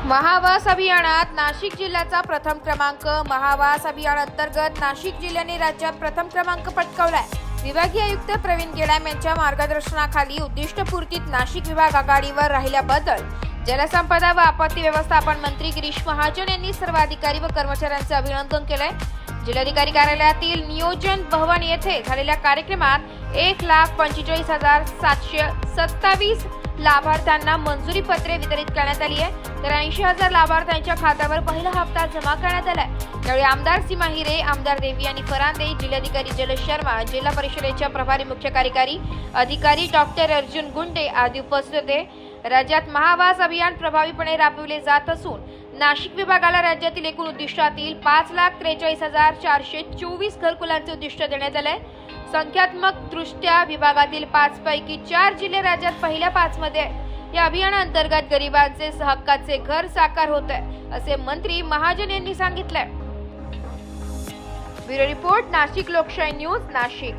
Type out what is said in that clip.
महावास अभियानात नाशिक जिल्ह्याचा प्रथम क्रमांक। महावास अभियान अंतर्गत नाशिक जिल्ह्याने राज्यात प्रथम क्रमांक पटकावलाय। विभागीय आयुक्त प्रवीण गेडाम यांच्या मार्गदर्शनाखाली उद्दिष्टपूर्तीत नाशिक विभाग आघाडीवर राहिल्याबद्दल जलसंपदा व आपत्ती व्यवस्थापन मंत्री गिरीश महाजन यांनी सर्व अधिकारी व कर्मचाऱ्यांचे अभिनंदन केले। जिल्हाधिकारी कार्यालयातील नियोजन भवन येथे झालेल्या कार्यक्रमात 1,45,727 लाभार्थ्यांना मंजुरी पत्रे वितरित करण्यात आली आहे, तर 80,000 लाभार्थ्यांच्या खात्यावर पहिला हप्ता जमा करण्यात आला आहे। यावेळी आमदार सीमा हिरे, आमदार देवी आणि फरांदे, जिल्हाधिकारी जलज शर्मा, जिल्हा परिषदेच्या प्रभारी मुख्य कार्यकारी अधिकारी डॉक्टर अर्जुन गुंडे आदी उपस्थित होते। राज्यात महावास अभियान प्रभावीपणे राबविले जात असून नाशिक विभागाला राज्यातील एकूण उद्दिष्टातील 5,43,424 घरकुलांचे उद्दिष्ट देण्यात आले। संख्यात्मक दृष्ट्या विभागातील 5 पैकी 4 जिल्हे राज्यात पहिल्या 5 मध्ये आहे। या अभियानाअंतर्गत गरिबांचे हक्काचे घर साकार होत आहे, असे मंत्री महाजन यांनी सांगितले। ब्युरो रिपोर्ट, नाशिक लोकशाही न्यूज, नाशिक।